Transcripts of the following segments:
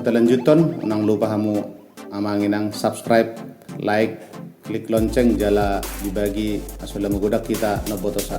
telanjuton nang lupa kamu amangin ang subscribe, like, klik lonceng jala dibagi asula magudak kita na botosa.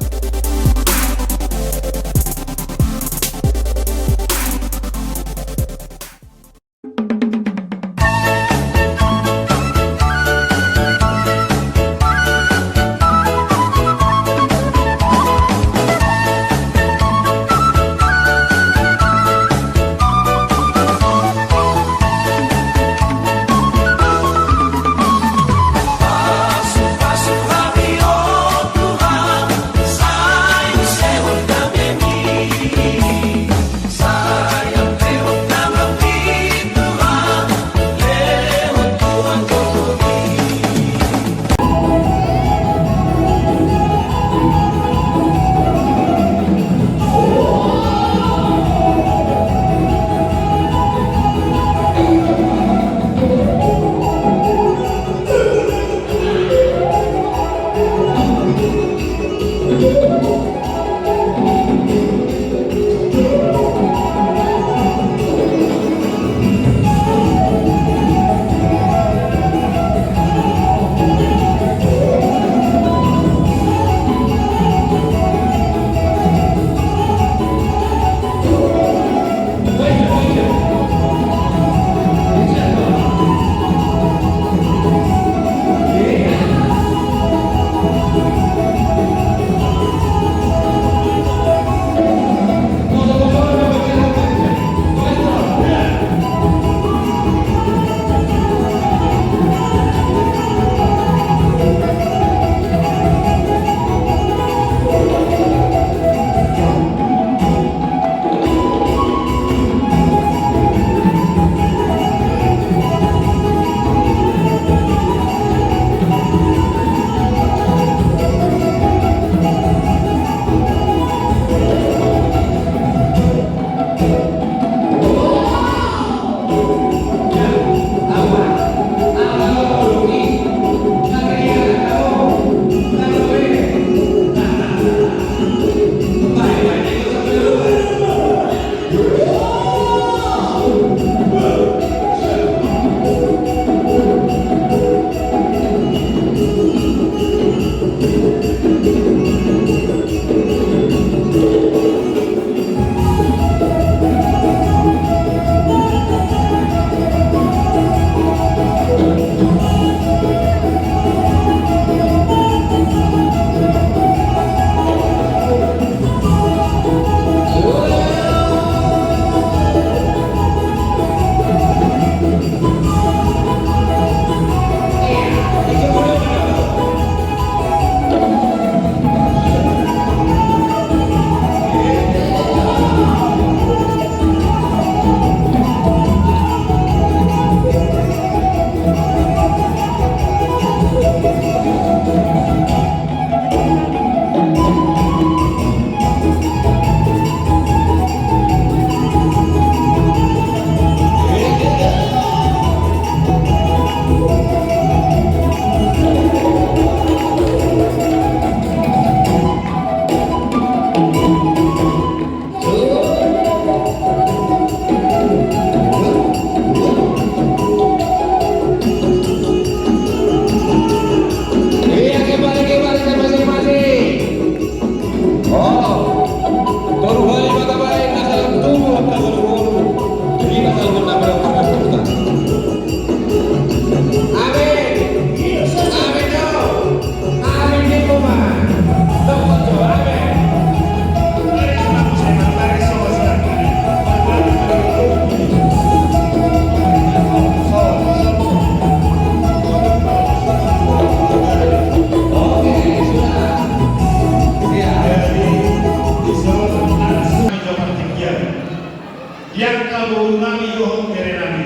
yang kamu nami yohong kere nami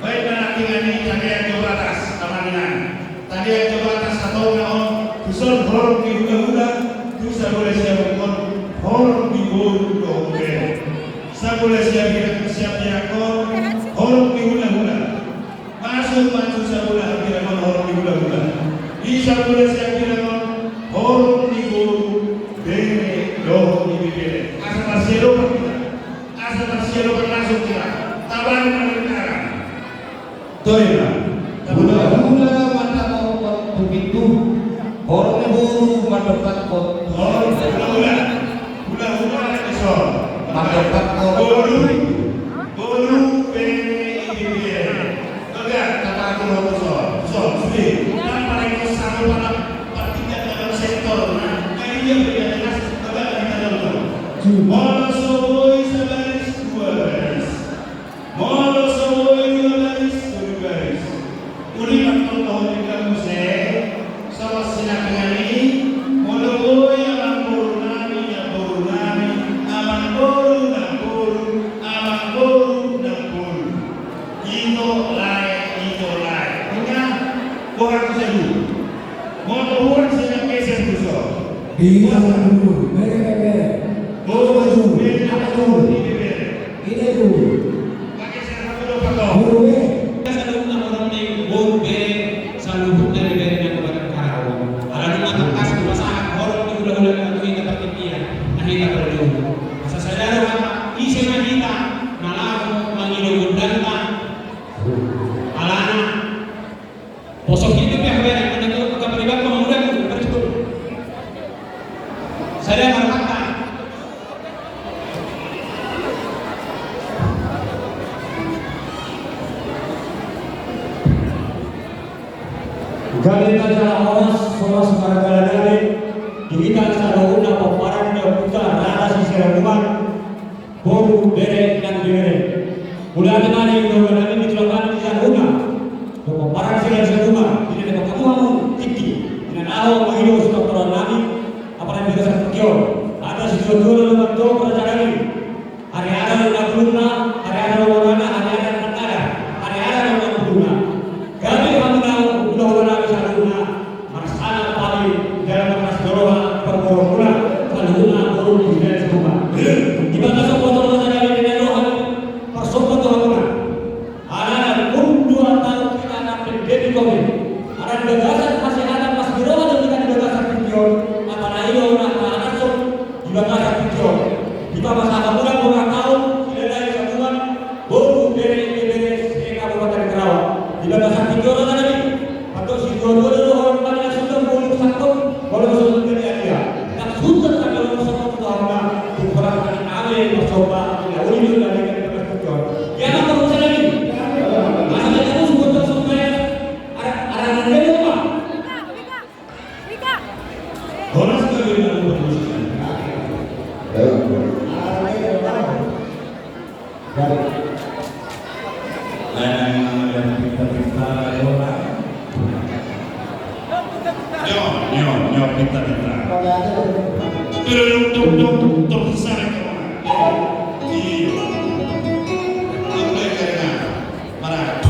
baik na tingani tadian Jawa Batas kamaningan tadian Jawa Batas atau naon dusun horong di hula-hula tu boleh siap kon horong di bolu yohong kere boleh siap kon horong di hula-hula masuk boleh kon horong di hula-hula bisa boleh siap kon horong di bolu bere yohong di bere asal siapa langsung kita tawaran mendengar betul, sudah. Dan paling sama pada partinya dalam sektor, nah, ini yang jelas agak kita dalam. Molo Sowoi sebaris dua baris, Molo Sowoi dua baris, tujuh baris. Uli waktu tahun juga musik, sama sinak ini, Molo Sowoi aman borunami, ya borunami, aman boru na boru, aman boru na boru. Ito lai, punya orang tersebut. Molo orang sedang keser besar. Iya, dulu. Bere. Molo Maju. apa tuh? Ini dulu. Pakai cara apa dong, Pak Tom? Dulu ya. Selalu orang yang bombe selalu dari yang kepada kau. Ada di mata kas masalah orang di ulah-ulah itu yang dapat dia. Ahli tak perlu. Masa saudara apa? Isi kita malah mengilu danta. Alana. Posok itu pihak yang ada tu kepribadian pemuda itu betul. Saya berkata Galing acara oras sama sekarang galing dihitan sa una paparan niya puta rara si siraguman boru bere dan bere. Mula na ni yung namin ditulakan di sa una. Paparan sila sa rumah hindi na pagkakuha mo titi. Inanaw ang hilo sa doktoran namin aparan dito sa Tokyo. Ada si Jodoro naman to para sa galing. Hari-hari na nakulong na, hari-hari na wala na, hari-hari na nagkala, hari-hari na nakulong na. Kami kami na ulah-ulah namin sa luna, marasana paling dalam keras doroha performula sa luna turun di dalam rumah. Di mana sa foto na sa namin nilarohan, parsok to luna. Ada pun 2 tahun kita na pendedi kami. Ada gagasan kesehatan pas doroha dan kita gagasan video, apa na iyo na anasok di gagasan video. Di masa kamulan mga tao, sila dahil sa tuwan, boru bere sa Kabupaten Karawang. Di gagasan video na namin. Atau si Jodoh orang paling sudah boleh satu, boleh satu dari dia. Nak sudah tak kalau satu tahun kurang kali kali mencoba, ya udah dari kita berjuang. Ya nak berusaha lagi. Masa itu sudah sampai arah mana apa? Orang sekali dalam berusaha. Nyo, pintar. Tuk, besar ke mana? Iya. Mulai karena marah.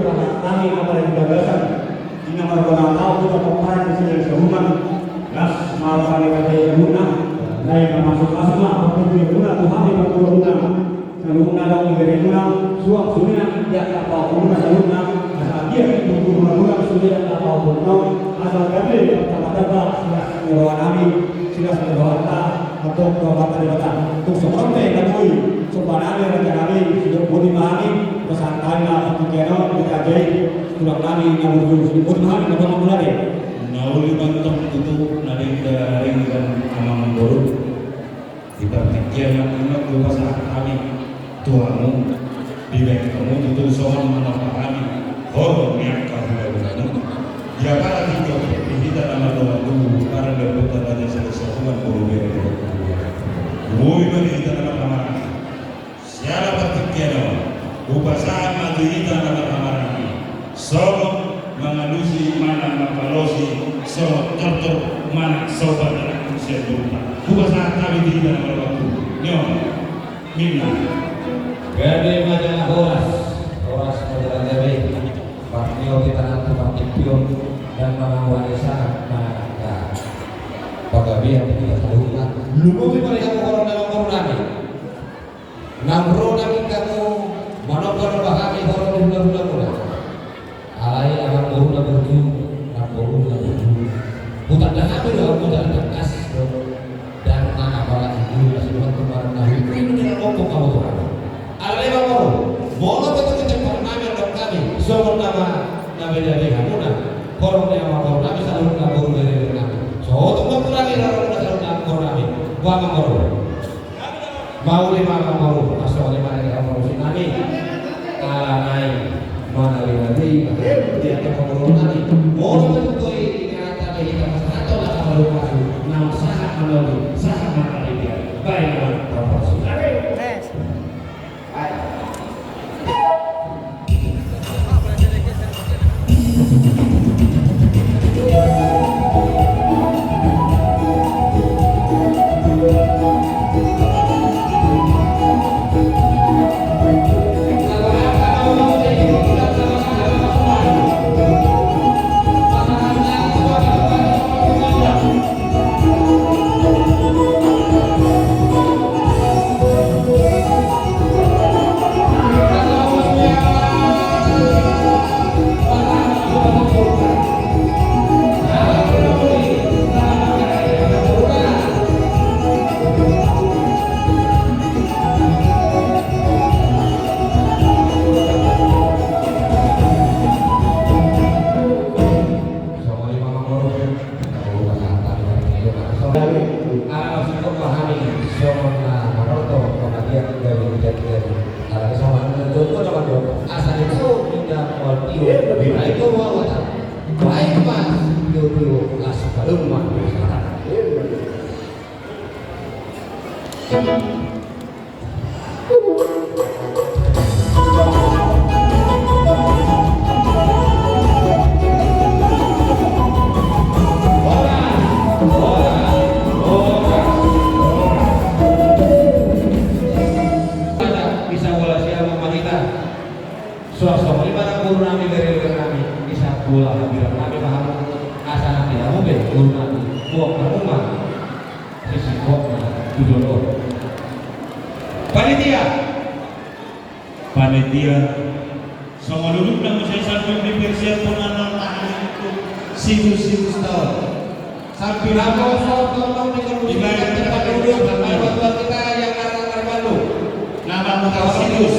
kepada kami kepada gagasan hingga mereka tahu kita pemeran di sini sehuman las maafkan kata guna naik masuk asma apapun guna Tuhan yang berguna guna dong dari guna suang sunnah tidak apa guna guna asal dia itu guna sudah apa guna asal kami pertama-tama sudah melawan kami sudah melawan atau kebatan debatan untuk seorang yang kami sebenarnya rencana kami sudah budi mahami pesan kami lah untuk kena dikajai sudah kami yang berjurus budi mahami ketemu mulai Nauli bantok tutup nari dari dan amang buruk kita pikir yang ingat dua saat kami Tuhanmu di baik kamu tutup soal mana kami horor yang kau lakukan ya para kita kita nama doa dulu para berputar pada sesuatu berbeda Bui beri kita nama kamar siapa berpikir upasaha maju kita nama kamar soal mengalusi mana mapalosi so tortor mana sobat dan manusia berupa bukan saat kami di dalam waktu nyo minna Gede majalah Horas majalah Dewi Partio kita nanti Partio dan wanita mana pagabi yang kita tahukan lumui mereka orang dalam korunami namro lagi kamu manopor bahami orang di bulan-bulan alai akan burung dan berjum burung dan berjum bukan dah apa dah bukan dah kasih dan anak bala itu masih bukan kemarin nahu ini dengan okok kamu Tuhan alai bapak bola betul kecepatan kami dan kami semua nama nabi dari hamuna korong yang mau kami selalu nak burung dari kami so untuk mengurangi orang selalu nak korong kami buat korong mau lima mau masuk lima dari korong kami ala naik mana lagi dia akan mengurangi orang itu ingatan kita atau lah kalau masuk nama sangat melalui sangat melalui dia baik proporsi Panitia sama dulu nang saya sampai dipersiap penanam itu situs tahun sampai Namun tolong dikondisikan tempat duduk sampai bantuan kita yang karena Bandung nama muka situs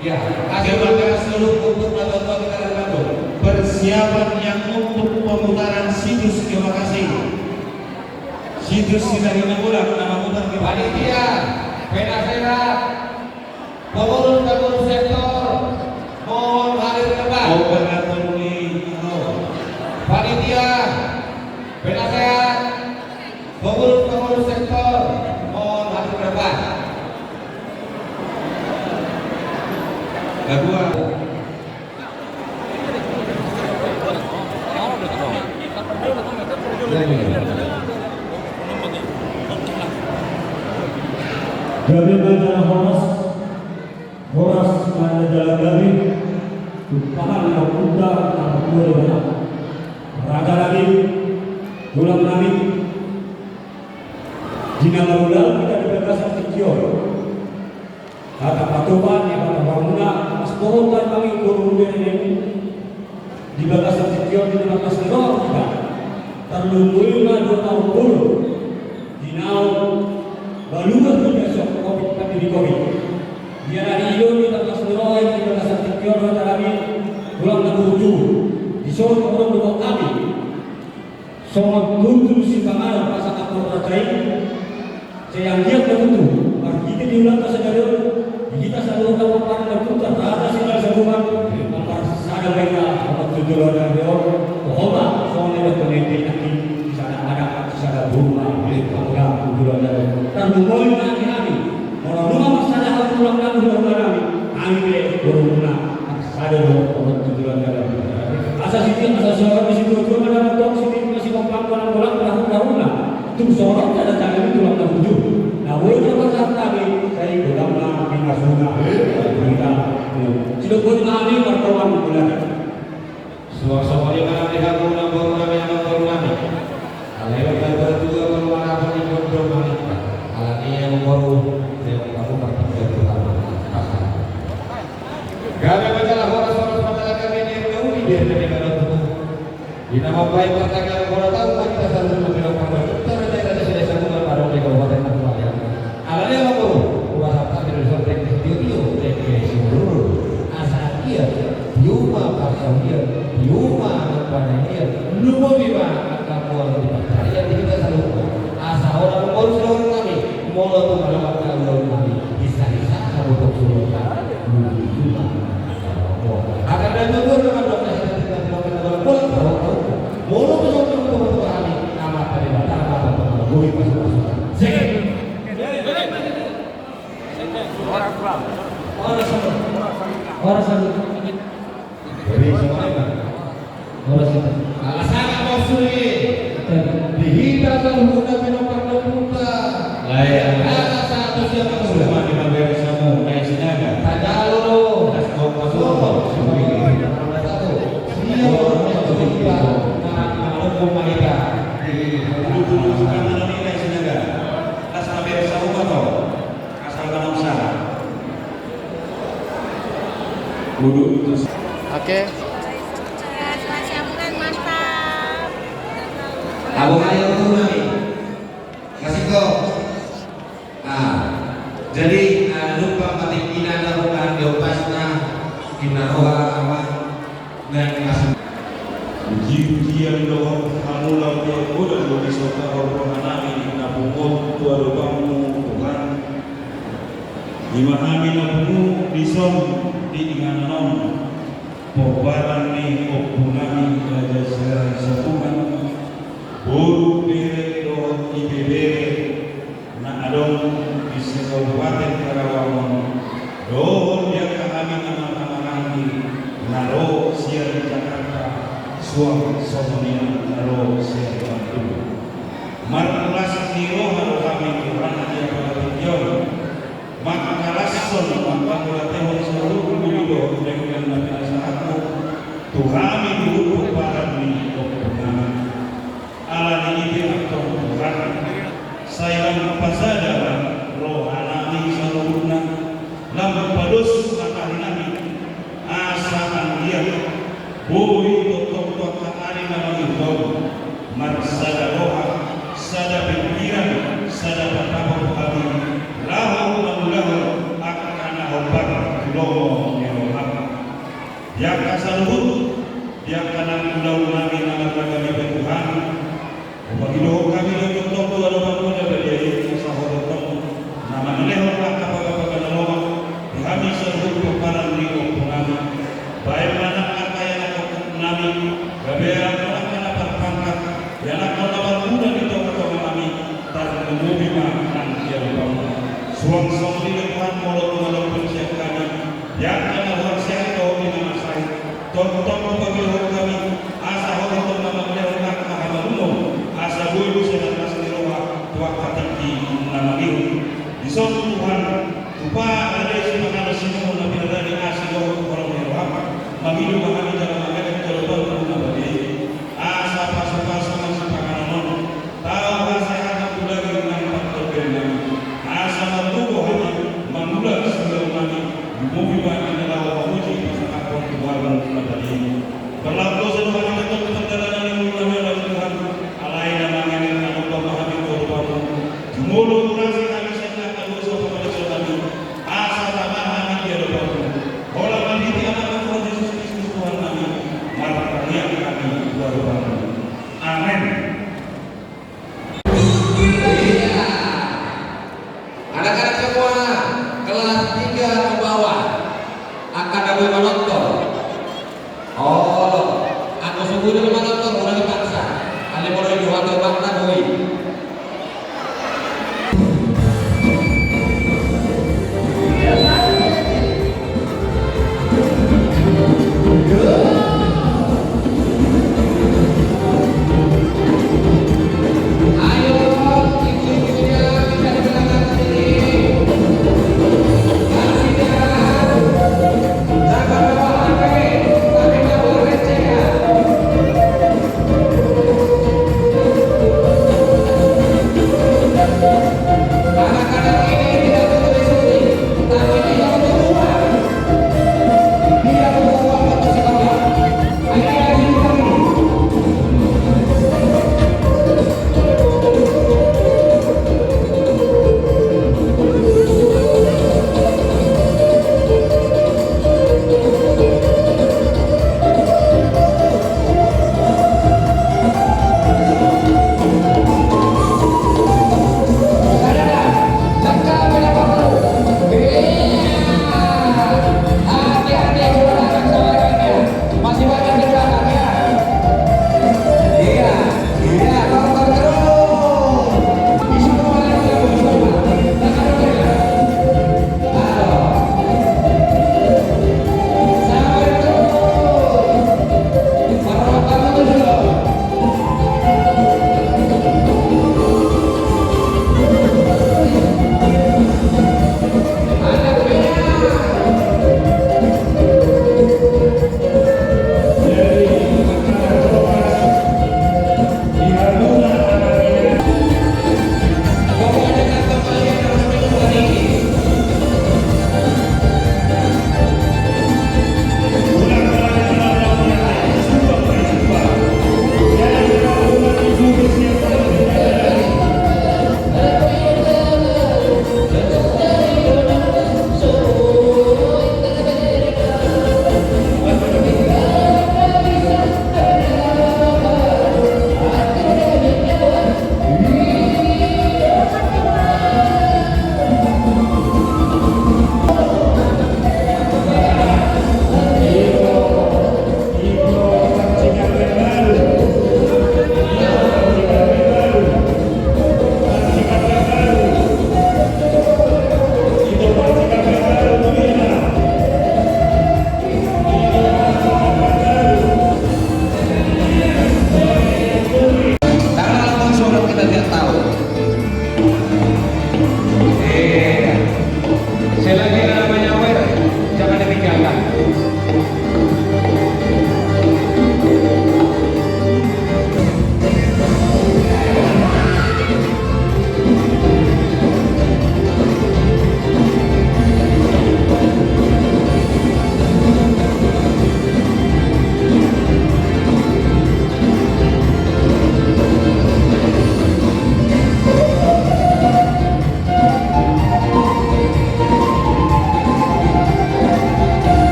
ya bagaimana seluruh untuk bantuan kita dari Bandung persiapan yang untuk pemutaran situs terima kasih situs sudah inaugurasi nama mutar panitia penasehat pengurus sektor mohon hadir ke depan operator di panitia penasehat pengurus sektor mohon hadir ke depan kedua Gabi Bandara Horas mana jalan Gabi Tumpahan na punta na pagmuli na raga namin, ulang namin, ginamarulang kita dibebaskan kecil. Kata patuban yang kata bangunan, mas pohon kami kurun ini dibebaskan kecil di atas neror kita. Terlumpuhnya 2 tahun dulu, dinau balungan besok COVID pandemi COVID. Dia dari Indo di atas neror di atas kecil kata kami. Pulang ke tujuh, di sore orang dua kami, soal tujuh si pangalan pasang aktor terkait, saya lihat begitu, kita diulang ke segala, kita selalu tahu apa yang berputar, ada segala sebuah, apa ada mereka, apa tujuh orang dia, kohonlah, soalnya ada peneliti nanti di sana ada, di sana rumah, milik orang tujuh orang, terlalu nanti kami, kalau rumah masalah harus pulang lagi kami boleh berumah. Ada orang tujuan dalam asal situ asal seorang di situ cuma ada motor situ masih kompak bola itu seorang ada tangan itu tulang tujuh. Nah, boleh coba kami saya ulama binasuna kita sudah pun kami wartawan bulan. Semua yang ada di kampung baru kami yang baru kami. Kalau yang juga baru apa di kampung kami. Kalau yang baru saya kamu berpikir Tuhan. Kami bacalah horas-horas masalah kami yang dahulu biar dari kalau itu. Di nama baik pertanyaan bola tahu kita selalu membela pangkat. Kita ada sudah sambungan pada di kabupaten Tasikmalaya. Alanya apa bro? Kuasa tak dirusuk teknik video teknik seluruh. Asal dia Yuma pasal dia Yuma pada dia lupa bima akan buat di yang kita selalu. Asal orang baru seluruh kami mulai tu melewatkan seluruh kami. Bisa satu seluruh kami. Akan ada juga dengan dokter yang tidak melakukan pulang tahu mulu besok untuk kami amat dari batal apa gue masuk orang jadi semuanya alasan apa suri dihidangkan muda minumkan muda layak ada satu siapa semua di bawah semua naik sinaga tak jauh kau masuk Oke. Sambungan mantap. Abu ayo dulu nih. Masih kok. Nah, jadi lupa patik ina ada bukan diopasna ina roha apa dan kasih Ujian doa kamu lakukan udah bagi saudara rohani nabungkot tua doamu Tuhan. Dimahami nabungmu dison diinganon pobaran ni opunami raja serai satuan buru bere doa ibebere na adong di Kabupaten Karawang doa yang kami anak-anak naro siar di Jakarta suam somonia naro siar di Bandung markelas niro haro kami Tuhan dia pada tujuan maka kalason maka kulatehon seluruh video dengan nabi ashabu Tuhan dulu para ni opungan ala ni atau Tuhan saya pasada rohanani seluruhnya lam padus akarinami asakan dia bui tok ari nama itu marsada roha sada pikiran sada patah kami lahu akan obat lomo yang yang kasaluhut yang kanan pulau nabi nama kami Tuhan bagi doa kami untuk toko ada bangunan dari sahabat nama lehor apa kami seluruh kepada niku kami baik mana apa yang aku nabi gabean mana berpangkat yang akan dapat mudah di toko kami tak mengubi makan dia suam-suam di depan mulut bersiap kami yang akan bersiap kau di nama saya tonton bagi kami asa orang nama beliau maha umum asa bulu sedang kasih roha tua katiki nama itu di Tuhan tupa ada si makan semua nabi dari asal orang roha bagi Bulu kurasi kami sedang kerusuh kepada kami. Asa tambahan dia doa. Bola mandiri anak Tuhan Yesus Kristus Tuhan kami. Mata kalian kami doa. Amin. Anak-anak semua kelas 3 ke bawah akan dapat menonton. Oh, aku sungguh dulu menonton orang dipaksa. Ale boleh jual ke bangsa doi.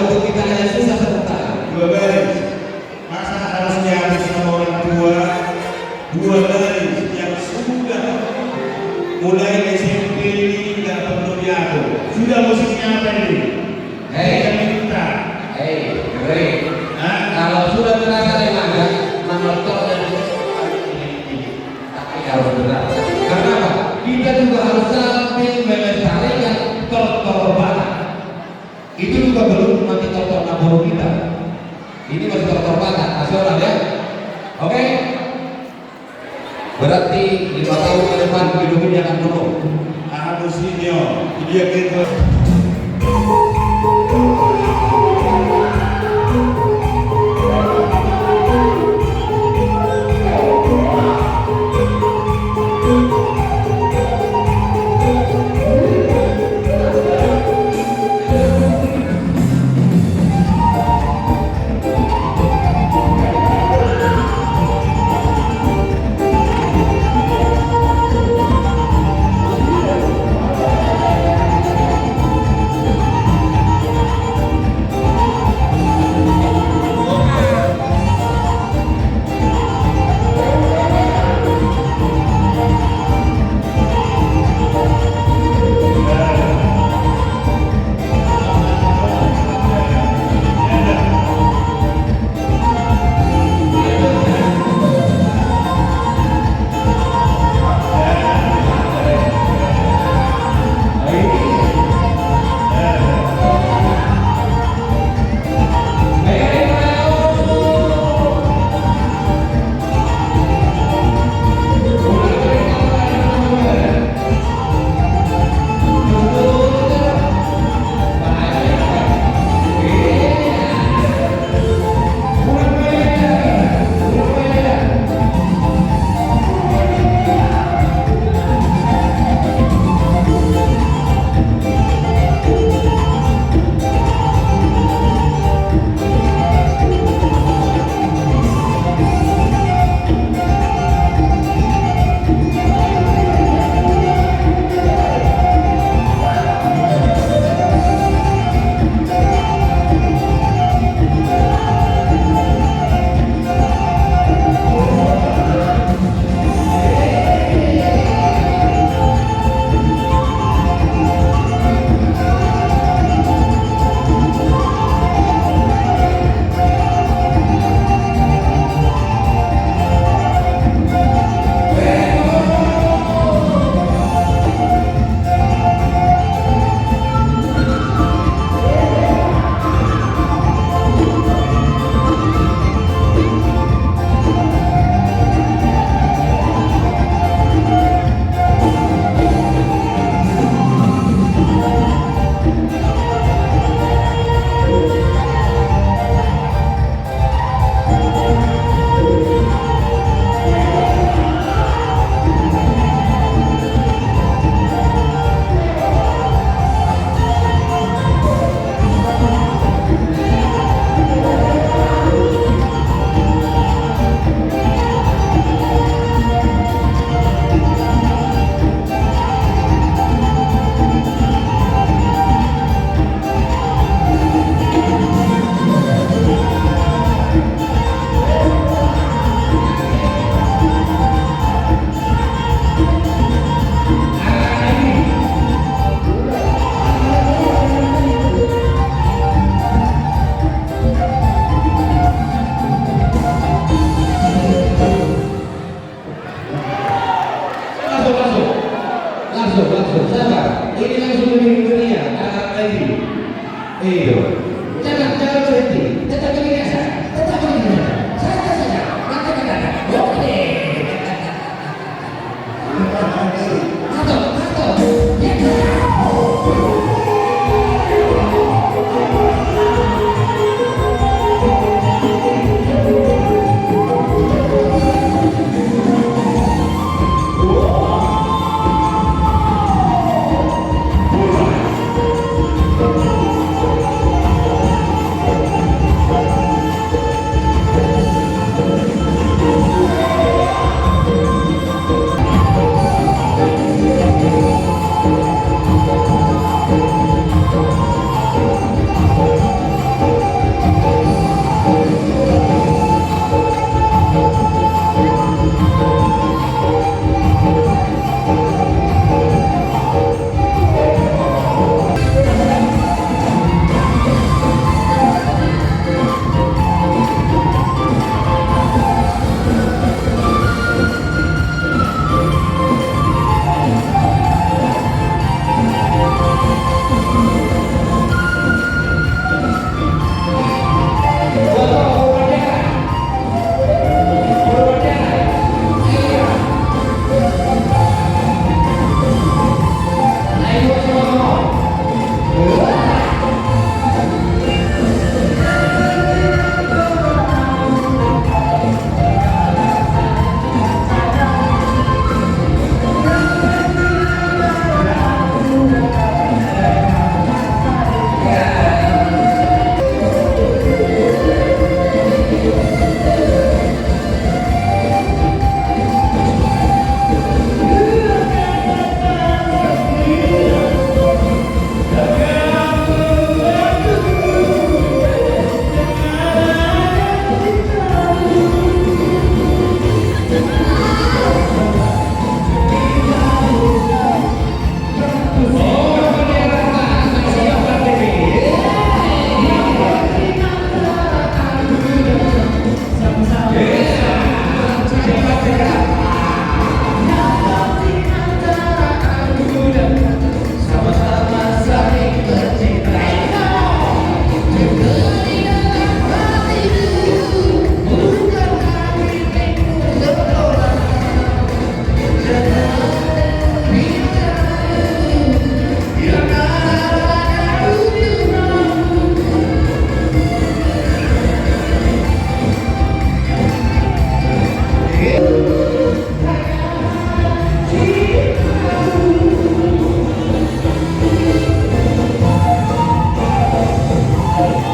untuk kita aja susah sebentar. Dua baris. Masa harus dihabis sama orang tua? Dua baris yang sudah mulai SMP ini nggak perlu diatur. Sudah musiknya apa ini? Yang minta. Hei, kalau sudah tenaga tenaga, menonton dan tapi harus berat. Karena apa? Kita juga harus sambil melestarikan tortor Batak. Itu juga belum nanti tortor Naboro kita. Ini masih tortor Batak nasional ya. Oke? Berarti 5 tahun ke depan hidupnya akan penuh. Agusinio, dia gitu.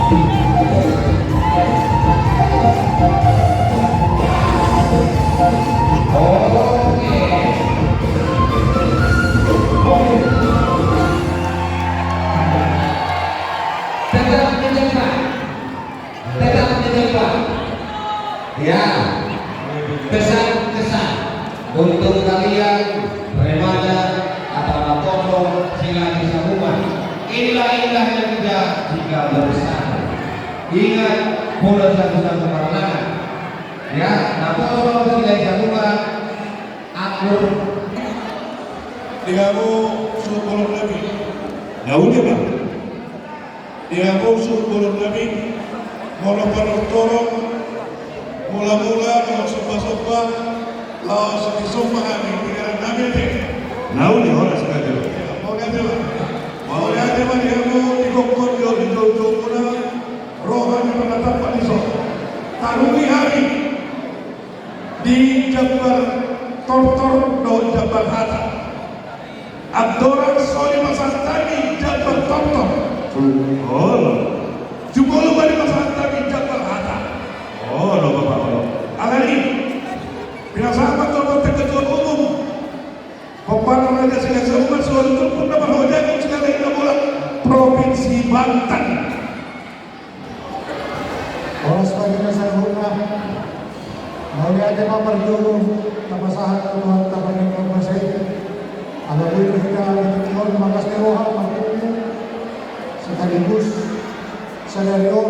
Tetap menjaga, tetap menjaga. Ya, kesan-kesan untuk kalian remaja atau Napoleon Silani Sambungan. Inilah indahnya juga jika bersama. Ingat bola satu-satu kemenangan. Ya, Napoleon Silani Sambungan akur 30 lebih. Naudi Bang. 30 lebih. Mula torong. Mula-mula kalau sopa-sopa laos di sopa kami pikiran kami deh. Naudi orang sekali. Mau lihat Bang. Mau lihat Bang dia mau dikokon yo di jojo puna. Rohani penatapan iso. Tarungi hari di Jabar Tortor do Jabar Hata. Abdoran soli masalah tadi Jabar Tortor. Oh, jubolu bari masalah tadi Jabar Hata. Oh, lo bapak lo. Alani, pinasahabat kalau ketua umum, Bapak Raja Silani Sambungan selalu turun dapat hojanya sekali kita bola Provinsi Banten. Oras pagi sa rumah, maulihat ang mapagdulong na masahan ng mga tabaning pagmasay. Alam mo yung hinahalitin makas ni Roha, magdulong sa Talibus, sa Larion,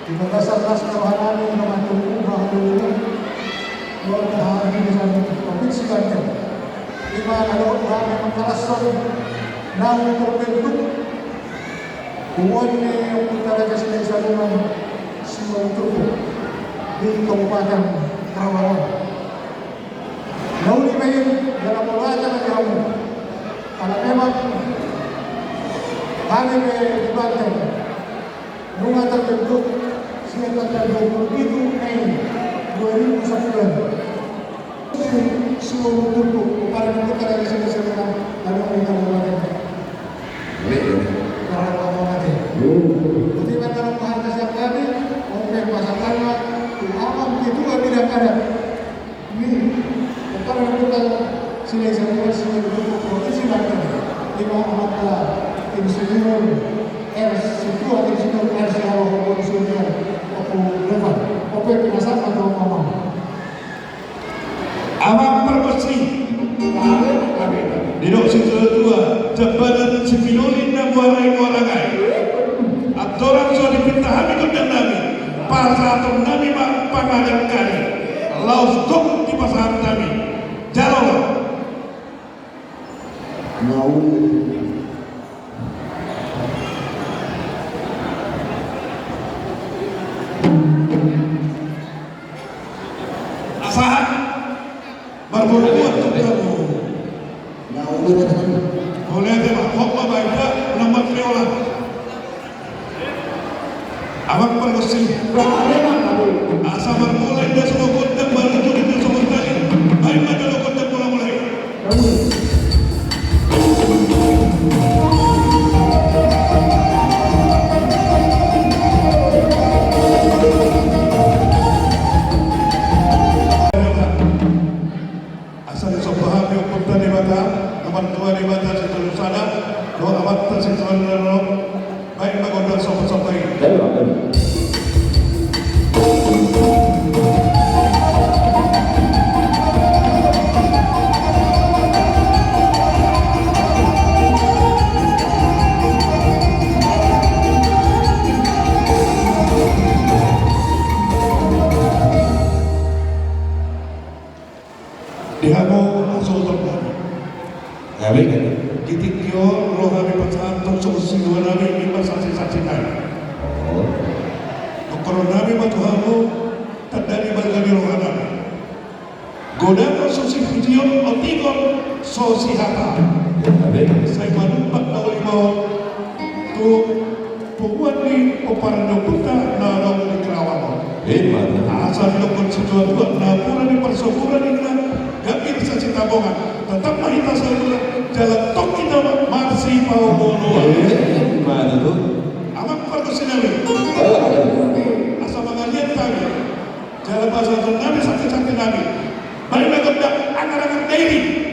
ibagasakas na rohanami ng mga tulungan, Lord na hangin sa provinsi Banten. Lima na Lord na magkarason ng tormentum. Kumuha niya yung talaga sila sa lumang Simon Tupo di Kabupaten Karawang. Nauli ba yun? Dalam wala na kamu. Karena memang kami di Banten bunga terbentuk sekitar 27 Mei 2009. Simon Tupo para kita dari sini lalu kita Kabupaten Karawang natin. Jadi dalam bahasa siap tadi, orang pasangannya, apa begitu tidak ada. Ini bukan kita Silani Sambungan sebagai provinsi Banten. Lima anggota insinyur R1 atau insinyur R1 atau insinyur atau level, apa penasaran atau apa? Awak permesi. Di dok situ dua jabatan Cipinolin dan Warai. Abdoran so dipintahami kudang nabi pasar nabi pangadan kali laus dok di pasar nabi jauh asahan berbuat untuk kamu boleh ada hokma baiknya nomor viola awak permesi asa bermulai dia semua kontak baru itu dia semua tadi baik mana lo kontak mulai asal disobahami hukum tadi bata nomor 2 di bata setelah sana doa awak tersiksa baik bagodan sobat-sobat ini. Dihago langsung terjadi. Kami kan, kitikyo roh kami pasantok solusi dua nabi lima saksi-saksi kami. Kalau nabi matuhamu terdari bagi roh nabi. Godam solusi video otigon solusi hata. Saya manumpak tahu mau tu pembuat di peparan puta narong di Kerawang. Asal dokon sesuatu napura di persokuran ini gak bisa cita bongan. Tetap kita selalu jalan tok kita masih mau bono. Gimana tuh? Amak perlu sinawi. Asa mangalian kami. Jalan bahasa kami sakit-sakit kami. Balik maganda anak-anak daily.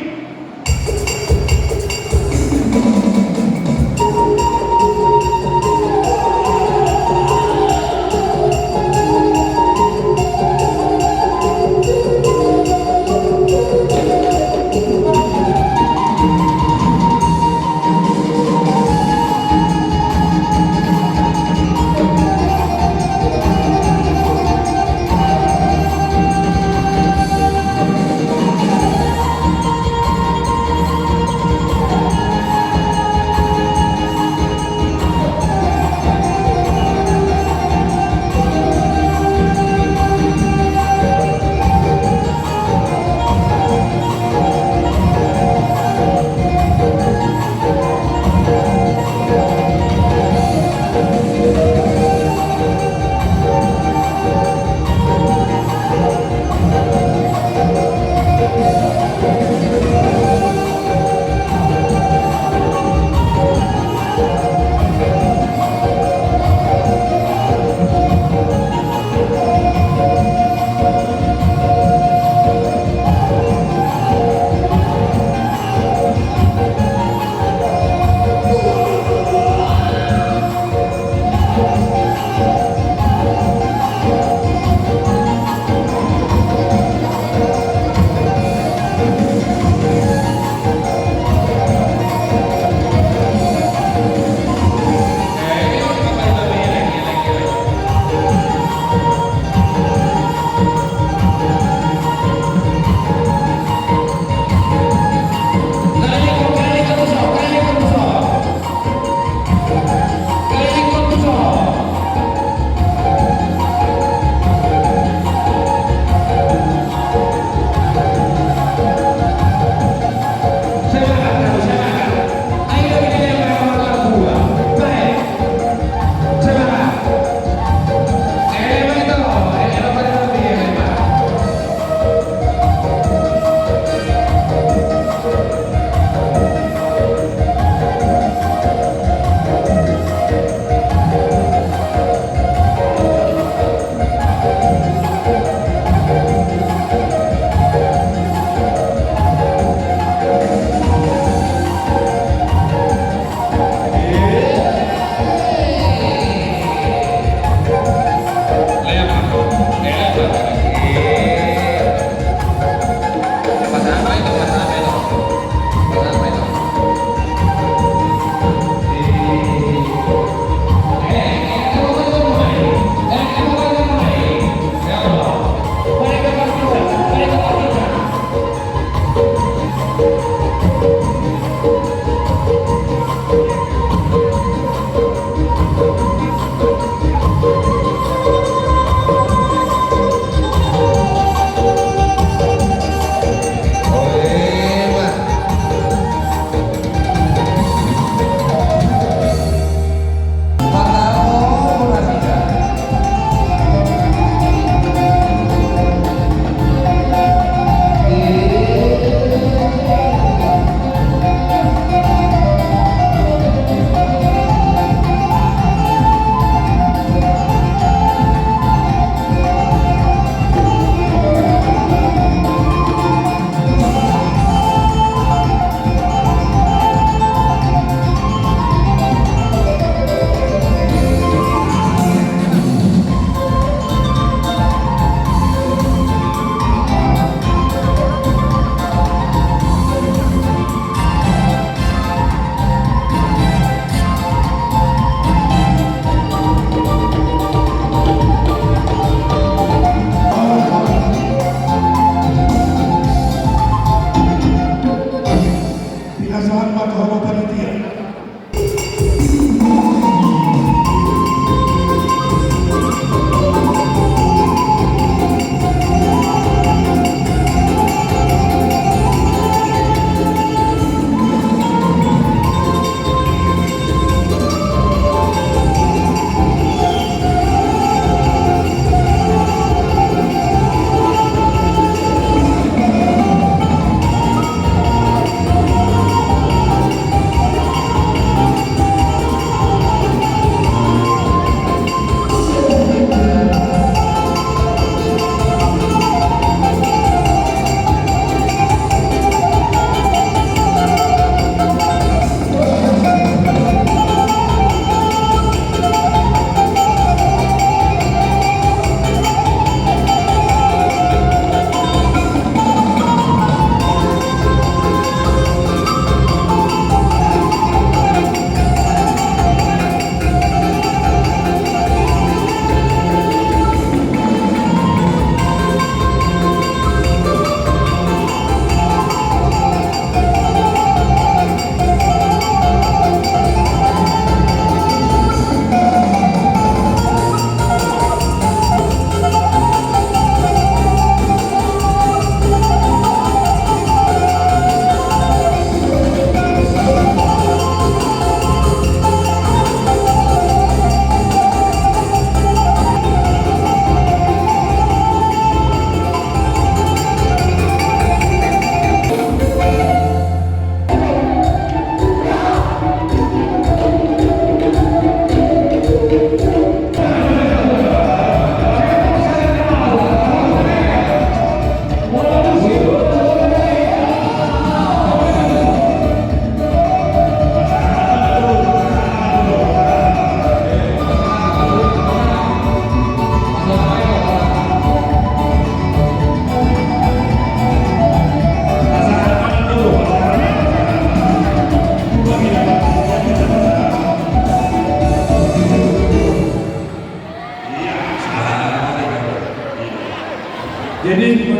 Jadi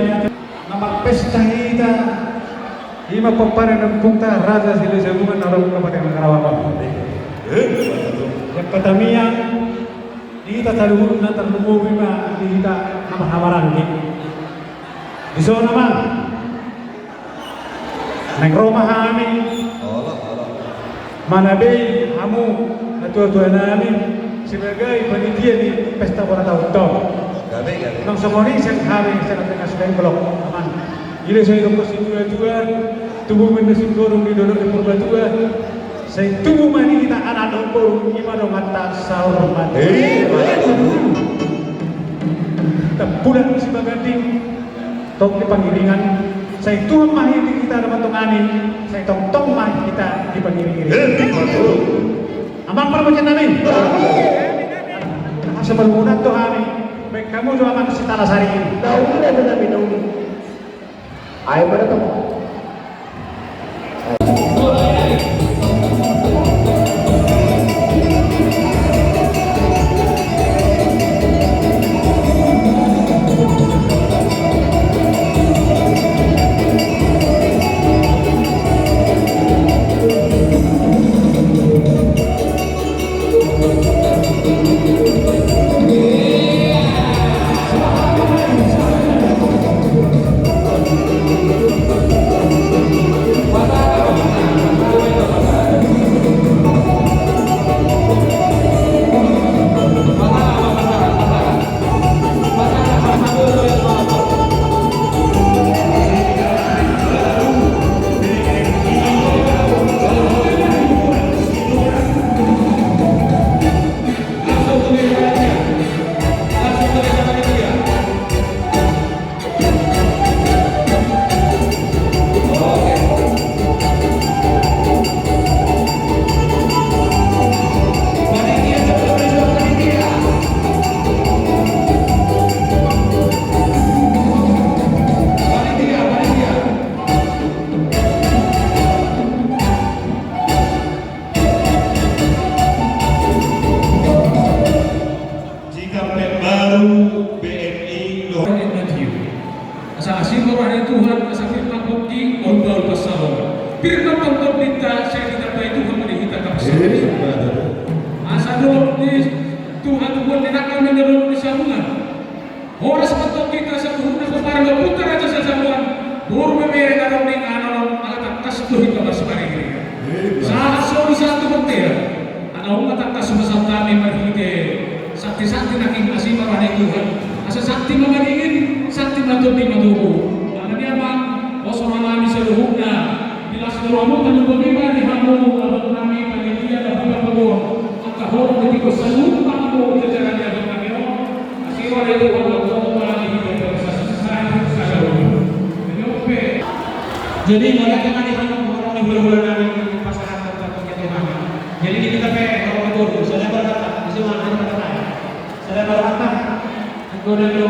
nama pesta kita ima paparan ng punta raja sila sa bunga narong kapatid ng Karawang. Yang katamian kita taluhun na talumubi ma kita namahamaran ni. Iso naman nang Roma kami manabay hamu na tuwa-tuwa namin sebagai panitia di pesta ulang tahun. Nang semua siyang hari sa tengah sedang blok aman. Ili saya dong kesimpulan tubuh mendesim dorong di dorong di perbatuan. Saya tubuh mani kita anak dong ibadah mata sahur mati. Kita pulang si baganting tong di panggilingan. Saya tubuh mani kita dapat tongani. Saya tong mani kita di panggilingan. Amang perbuatan namin. Sebelum tuh hari. Baik kamu juga akan si Talasari ini. Tahu tidak ada minum. Ayo bertemu. Firman Tuhan kita, saya tidak baik Tuhan menihita kapasitas. Asa dulu ni Tuhan buat nenak kami dalam di sambungan. Orang seperti kita sebelumnya kepada putar aja sambungan. Buru memere dalam ni anak alat kas tuh kita bersama ini. Saat satu bertia, anak umat atas sebesar kami berhite. Sakti-sakti naking kasih marah Tuhan. Asa sakti memangingin, sakti matut di matuku. Karena dia bang, kosong alami seluruhnya. Seluruhmu menunggu di hamu abang kami panitia dan pembangun angka horor ketika seluruh mampu jajaran yang berkami masih ada itu kalau malah di dalam sesat jadi mereka kan di hamu orang yang bulan-bulan di pasaran tertentu Tuhan. Jadi kita kalau betul saya berkata di mana ada kata saya berkata aku dan lo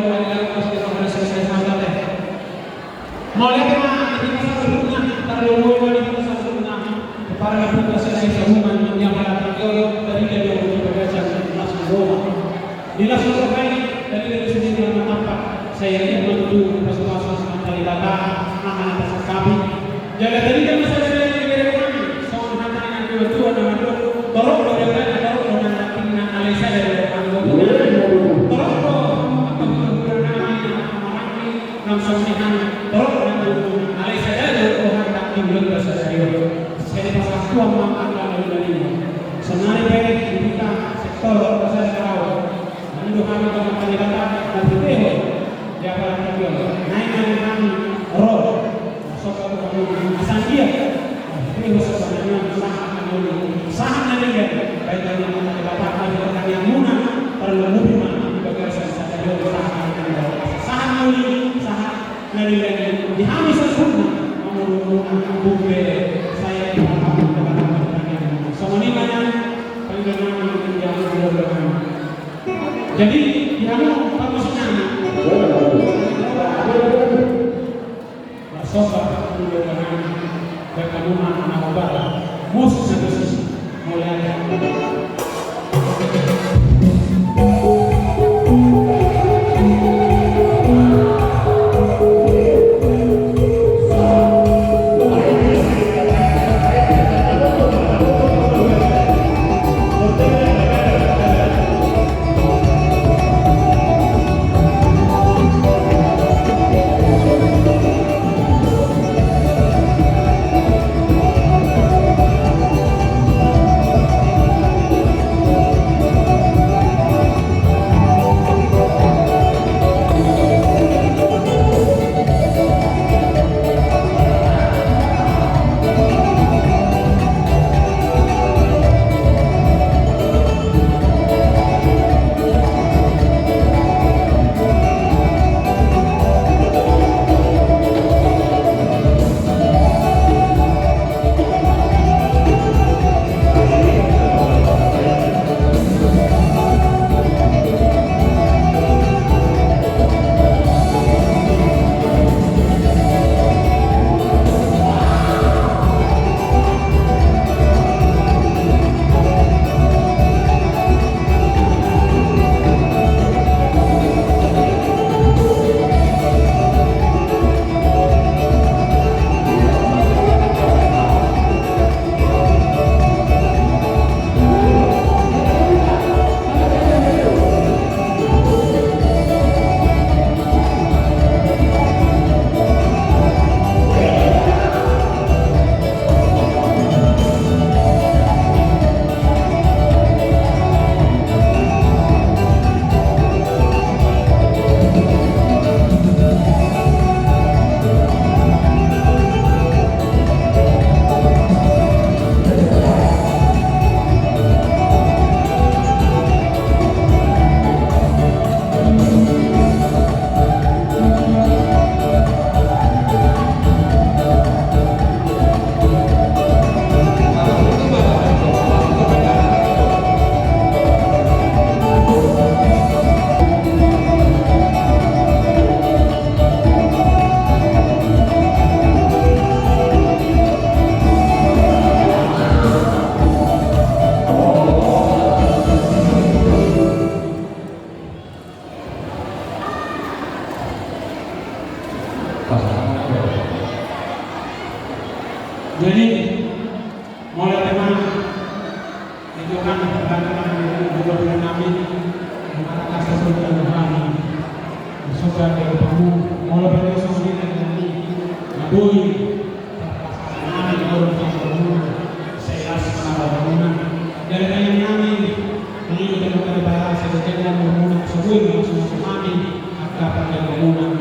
pasti akan selesai sampai mulai kemana ini masa sebelumnya terlalu para putra selesai sambungan yang pada tanggal dari dia berbaca Las Roma. Di Las Roma ini dari sini yang nampak saya ini membantu pasukan dari data anak-anak kami. Jadi dari dia masa saya dari kami soal anak-anak kebetulan nama itu tolong dari dengan analisa dari anggota. Tolong langsung tolong analisa dari orang tak tinggal bahasa saya. Jadi pasal tuan mengangkat dari ini. Senari baik kita sektor pasal Karawang. Lalu kami akan kandidat dan PTH. Dia akan tampil. Naik dari kami roll. Masuk ke kami asal dia. Ini sebenarnya sangat nantinya. Baik dari kandidat kami yang muna terlebih mana bagi saya dia sangat nanti sangat nanti di habis sempurna. Mau bukti saya jadi kamu maksudnya sobat dan kamu anak obat musuh mulai Jadi mulai dari mana itu kan perdagangan juga bulan kami maka kasih sudah kami sudah dari kamu mulai dari sini nanti ngabui kami orang kamu saya sekarang bangunan dari yang kami ini kita berbicara sejajar bangunan sebelum masuk kami akan pada bangunan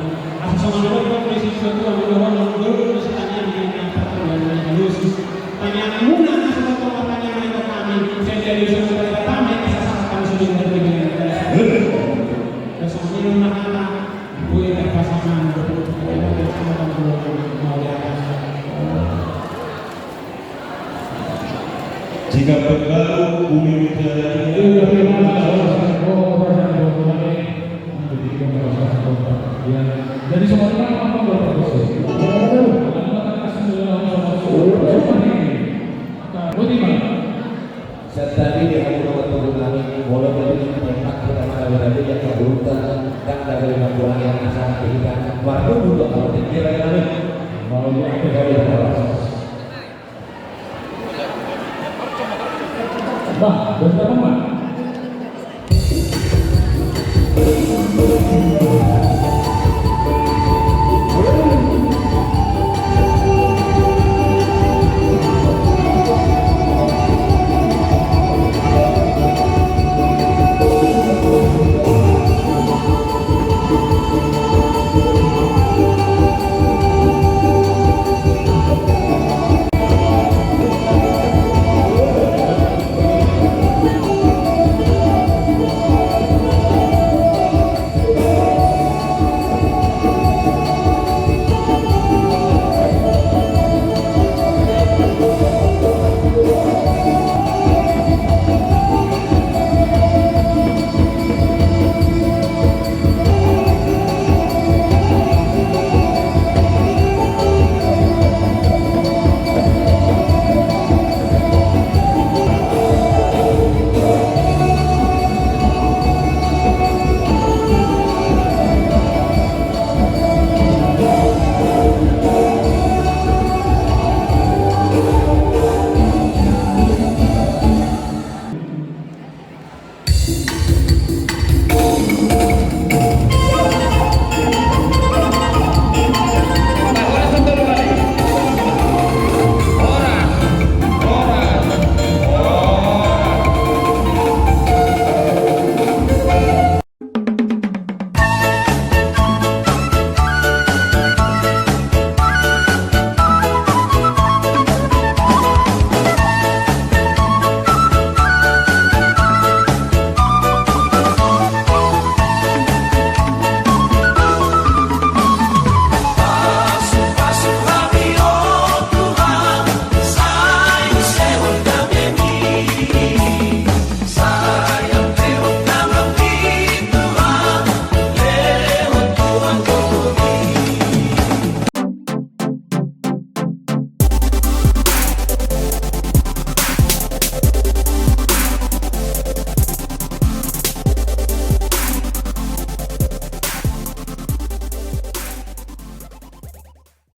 asal menurut prinsip itu adalah menurut misalnya yang pertama halus tanya muna asal pertanyaan itu kami saya jadi sebagai kami bisa kami sudah berbeda bersama mana boleh terpasangan bersama Jika berbaru bumi menjadi Jadi semuanya apa berproses? Tadi dia mencoba turunani bola dari tempat kita berada yang keburukan dan dari laporan yang sangat tinggi. Waktu dulu kalau dikira-kira mau dari bawah. Bah, bentar